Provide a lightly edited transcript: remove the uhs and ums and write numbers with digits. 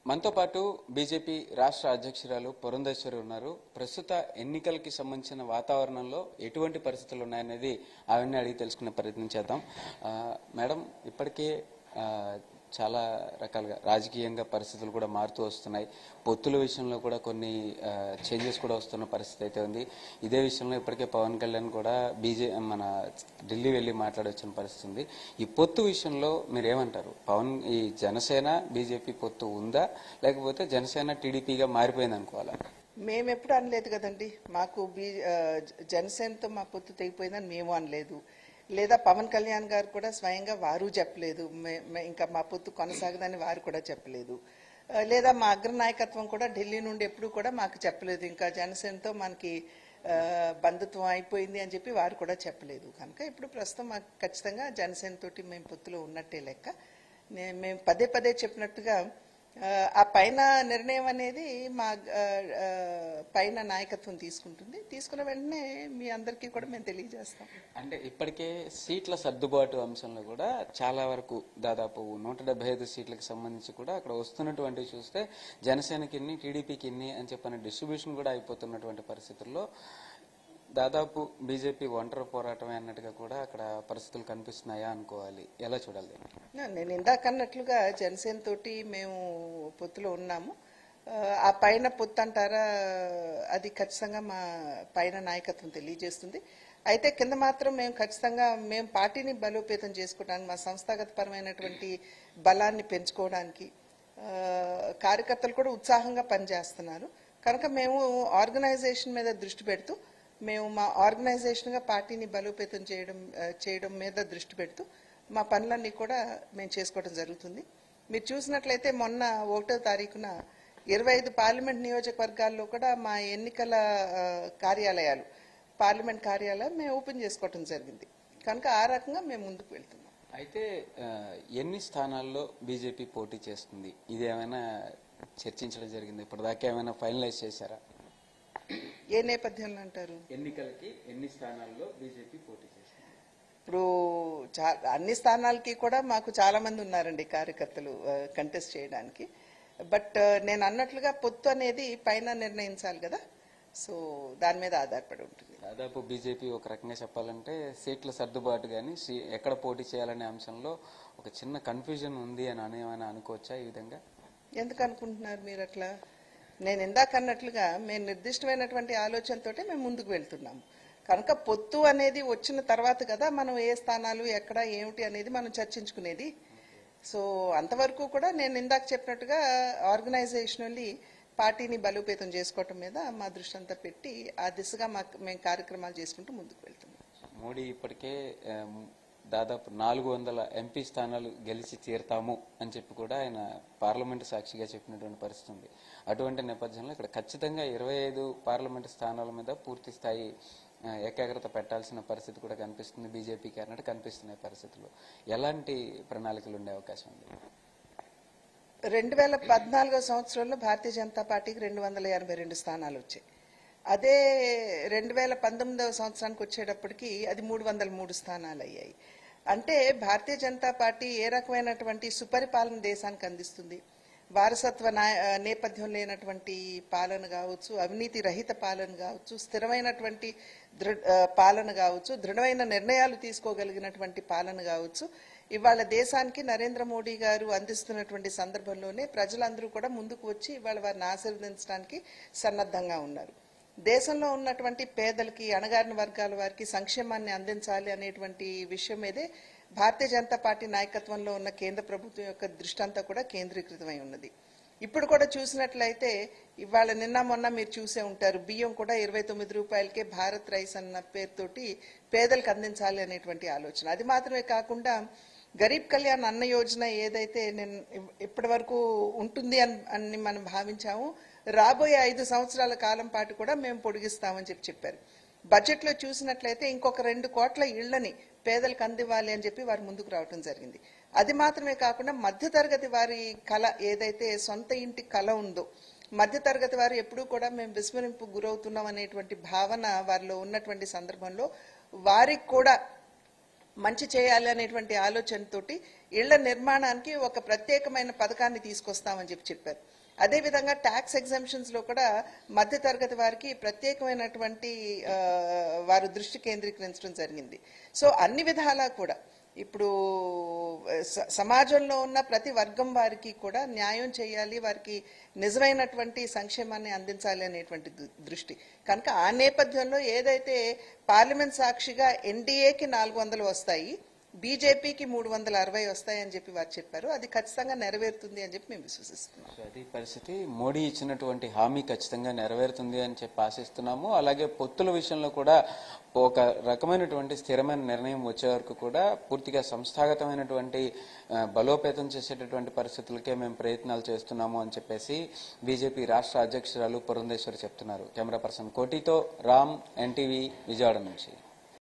మనతో పాటు బీజేపీ రాష్ట్ర అధ్యక్షురాలు పురంధేశ్వరి ఉన్నారు. ప్రస్తుత ఎన్నికలకి సంబంధించిన వాతావరణంలో ఎటువంటి పరిస్థితులు ఉన్నాయనేది అవన్నీ అడిగి తెలుసుకునే ప్రయత్నం చేద్దాం. మేడం, ఇప్పటికే చాలా రకాలుగా రాజకీయంగా పరిస్థితులు కూడా మారుతూ వస్తున్నాయి. పొత్తుల విషయంలో కూడా కొన్ని చేంజెస్ కూడా వస్తున్న పరిస్థితి అయితే ఉంది. ఇదే విషయంలో ఇప్పటికే పవన్ కళ్యాణ్ కూడా మన ఢిల్లీ వెళ్ళి మాట్లాడొచ్చిన పరిస్థితి ఉంది. ఈ పొత్తు విషయంలో మీరేమంటారు? ఈ జనసేన బీజేపీ పొత్తు ఉందా, లేకపోతే జనసేన టీడీపీగా మారిపోయింది అనుకోవాలా? మేము ఎప్పుడు అనలేదు కదండి. మాకు జనసేనతో మా పొత్తు తెగిపోయిందని మేము అనలేదు. లేదా పవన్ కళ్యాణ్ గారు కూడా స్వయంగా వారు చెప్పలేదు, ఇంకా మా పొత్తు కొనసాగదని వారు కూడా చెప్పలేదు. లేదా మా అగ్రనాయకత్వం కూడా ఢిల్లీ నుండి ఎప్పుడు కూడా మాకు చెప్పలేదు, ఇంకా జనసేనతో మనకి బంధుత్వం అయిపోయింది అని చెప్పి వారు కూడా చెప్పలేదు. కనుక ఇప్పుడు ప్రస్తుతం మాకు ఖచ్చితంగా జనసేనతోటి మేము పొత్తులో ఉన్నట్టే లెక్క. మేము పదే పదే చెప్పినట్టుగా ఆ పైన నిర్ణయం అనేది మా పైన నాయకత్వం తీసుకుంటుంది. తీసుకున్న వెంటనే మీ అందరికీ కూడా మేము తెలియజేస్తాం. అంటే ఇప్పటికే సీట్ల సర్దుబాటు అంశంలో కూడా చాలా వరకు దాదాపు 175 సీట్లకు సంబంధించి కూడా అక్కడ వస్తున్నటువంటి చూస్తే జనసేనకి ఇన్ని, టీడీపీకి ఇన్ని అని చెప్పిన డిస్ట్రిబ్యూషన్ కూడా అయిపోతున్నటువంటి పరిస్థితుల్లో దాదాపు బీజేపీ ఒంటరి పోరాటమే అన్నట్టుగా కూడా అక్కడ పరిస్థితులు కనిపిస్తున్నాయా అనుకోవాలి? ఎలా చూడాలి? నేను ఇందాక అన్నట్లుగా జనసేన తోటి మేము పొత్తులో ఉన్నాము. ఆ పైన పొత్తు అంటారా, అది ఖచ్చితంగా మా పైన నాయకత్వం తెలియజేస్తుంది. అయితే కింద మాత్రం మేము ఖచ్చితంగా మేము పార్టీని బలోపేతం చేసుకోవడానికి, మా సంస్థాగతపరమైనటువంటి బలాన్ని పెంచుకోవడానికి కార్యకర్తలు కూడా ఉత్సాహంగా పనిచేస్తున్నారు. కనుక మేము ఆర్గనైజేషన్ మీద దృష్టి పెడుతూ, మేము మా ఆర్గనైజేషన్గా పార్టీని బలోపేతం చేయడం మీద దృష్టి పెడుతూ మా పనులన్నీ కూడా మేము చేసుకోవడం జరుగుతుంది. మీరు చూసినట్లయితే మొన్న 1వ తారీఖున 25 పార్లమెంట్ నియోజకవర్గాల్లో కూడా మా ఎన్నికల కార్యాలయాలు, పార్లమెంట్ కార్యాలయం మేము ఓపెన్ చేసుకోవడం జరిగింది. కనుక ఆ రకంగా మేము ముందుకు వెళ్తున్నాం. అయితే ఎన్ని స్థానాల్లో బీజేపీ పోటీ చేస్తుంది, ఇది ఏమైనా చర్చించడం జరిగింది? ఇప్పటిదాకా ఏమైనా ఫైనలైజ్ చేశారా? ఏ నేపథ్యంలో అంటారు? ఎన్నికలకి ఎన్ని స్థానాల్లో బీజేపీ పోటీ చేస్తుంది? ఇప్పుడు అన్ని స్థానాలకి కూడా మాకు చాలా మంది ఉన్నారండి కార్యకర్తలు కంటెస్ట్ చేయడానికి. బట్ నేను అన్నట్లుగా పొత్తు అనేది పైన నిర్ణయించాలి కదా, సో దాని మీద ఆధారపడి ఉంటుంది. దాదాపు బీజేపీ ఒక రకంగా చెప్పాలంటే సీట్ల సర్దుబాటు కానీ ఎక్కడ పోటీ చేయాలనే అంశంలో ఒక చిన్న కన్ఫ్యూజన్ ఉంది అని ఏమైనా అనుకోవచ్చా? ఈ విధంగా ఎందుకు అనుకుంటున్నారు మీరు అట్లా? నేను ఇందాక అన్నట్లుగా మేము నిర్దిష్టమైనటువంటి ఆలోచనతోటే మేము ముందుకు వెళ్తున్నాము. కనుక పొత్తు అనేది వచ్చిన తర్వాత కదా మనం ఏ స్థానాలు ఎక్కడ ఏమిటి అనేది మనం చర్చించుకునేది. సో అంతవరకు కూడా నేను ఇందాక చెప్పినట్టుగా ఆర్గనైజేషనల్లీ పార్టీని బలోపేతం చేసుకోవటం మీద మా దృష్టి అంతా పెట్టి ఆ దిశగా మేము కార్యక్రమాలు చేసుకుంటూ ముందుకు వెళ్తున్నాం. మోడీ ఇప్పటికే దాదాపు 400 ఎంపీ స్థానాలు గెలిచి తీరుతాము అని చెప్పి కూడా ఆయన పార్లమెంటు సాక్షిగా చెప్పినటువంటి పరిస్థితి ఉంది. అటువంటి నేపథ్యంలో ఇక్కడ ఖచ్చితంగా 25 పార్లమెంటు స్థానాల మీద పూర్తి స్థాయి ఏకాగ్రత పెట్టాల్సిన పరిస్థితి కూడా కనిపిస్తుంది బీజేపీకి అన్నట్టు కనిపిస్తున్నాయి పరిస్థితులు. ఎలాంటి ప్రణాళికలు ఉండే అవకాశం ఉంది? 2014 సంవత్సరంలో భారతీయ జనతా పార్టీకి 282 స్థానాలు వచ్చాయి. అదే 2019 సంవత్సరానికి వచ్చేటప్పటికి అది 303 స్థానాలు అయ్యాయి. అంటే భారతీయ జనతా పార్టీ ఏ రకమైనటువంటి సుపరిపాలన దేశానికి అందిస్తుంది, వారసత్వ నేపథ్యం లేనటువంటి పాలన కావచ్చు, అవినీతి రహిత పాలన కావచ్చు, స్థిరమైనటువంటి పాలన కావచ్చు, దృఢమైన నిర్ణయాలు తీసుకోగలిగినటువంటి పాలన కావచ్చు, ఇవాళ దేశానికి నరేంద్ర మోడీ గారు అందిస్తున్నటువంటి సందర్భంలోనే ప్రజలందరూ కూడా ముందుకు వచ్చి ఇవాళ వారిని ఆశీర్వదించడానికి సన్నద్ధంగా ఉన్నారు. దేశంలో ఉన్నటువంటి పేదలకి, అణగారిన వర్గాల వారికి సంక్షేమాన్ని అందించాలి అనేటువంటి విషయం మీదే భారతీయ జనతా పార్టీ నాయకత్వంలో ఉన్న కేంద్ర ప్రభుత్వం యొక్క దృష్టి అంతా కూడా కేంద్రీకృతమై ఉన్నది. ఇప్పుడు కూడా చూసినట్లయితే ఇవాళ నిన్న మొన్న మీరు చూసే ఉంటారు, బియ్యం కూడా 29 రూపాయలకే భారత్ రైస్ అన్న పేరుతోటి పేదలకు అందించాలి అనేటువంటి ఆలోచన. అది మాత్రమే కాకుండా గరీబ్ కళ్యాణ్ అన్న యోజన ఏదైతే నేను ఇప్పటి వరకు ఉంటుంది అని మనం భావించాము, రాబోయే 5 సంవత్సరాల కాలం పాటు కూడా మేము పొడిగిస్తామని చెప్పారు. బడ్జెట్లో చూసినట్లయితే ఇంకొక 2 కోట్ల ఇళ్లని పేదలకు అందివ్వాలి అని చెప్పి వారు ముందుకు రావడం జరిగింది. అది మాత్రమే కాకుండా మధ్యతరగతి వారి కళ ఏదైతే సొంత ఇంటి కళ ఉందో, మధ్యతరగతి వారు ఎప్పుడూ కూడా మేము విస్మరింపు గురవుతున్నాం అనేటువంటి భావన వారిలో ఉన్నటువంటి సందర్భంలో వారికి కూడా మంచి చేయాలి అనేటువంటి ఆలోచనతోటి ఇళ్ల నిర్మాణానికి ఒక ప్రత్యేకమైన పథకాన్ని తీసుకొస్తామని చెప్పారు. అదేవిధంగా ట్యాక్స్ ఎగ్జామ్షన్స్ లో కూడా మధ్యతరగతి వారికి ప్రత్యేకమైనటువంటి వారు దృష్టి కేంద్రీకరించడం జరిగింది. సో అన్ని విధాలా కూడా ఇప్పుడు సమాజంలో ఉన్న ప్రతి వర్గం వారికి కూడా న్యాయం చేయాలి, వారికి నిజమైనటువంటి సంక్షేమాన్ని అందించాలి అనేటువంటి దృష్టి కనుక ఆ నేపథ్యంలో ఏదైతే పార్లమెంట్ సాక్షిగా ఎన్డీఏకి 400 వస్తాయి, బీజేపీకి 360 వస్తాయని చెప్పి వారు చెప్పారు. అది ఖచ్చితంగా నెరవేరుతుంది అని చెప్పి మేము విశ్వసిస్తున్నాం. అది పరిస్థితి. మోడీ ఇచ్చినటువంటి హామీ ఖచ్చితంగా నెరవేరుతుంది అని చెప్పి ఆశిస్తున్నాము. అలాగే పొత్తుల విషయంలో కూడా ఒక రకమైనటువంటి స్థిరమైన నిర్ణయం వచ్చే వరకు కూడా పూర్తిగా సంస్థాగతమైనటువంటి బలోపేతం చేసేటటువంటి పరిస్థితులకే మేము ప్రయత్నాలు చేస్తున్నాము అని చెప్పేసి బీజేపీ రాష్ట్ర అధ్యక్షురాలు పురంధేశ్వరి చెప్తున్నారు. కెమెరా పర్సన్ కోటితో రామ్, ఎన్టీవీ, విజయవాడ నుంచి.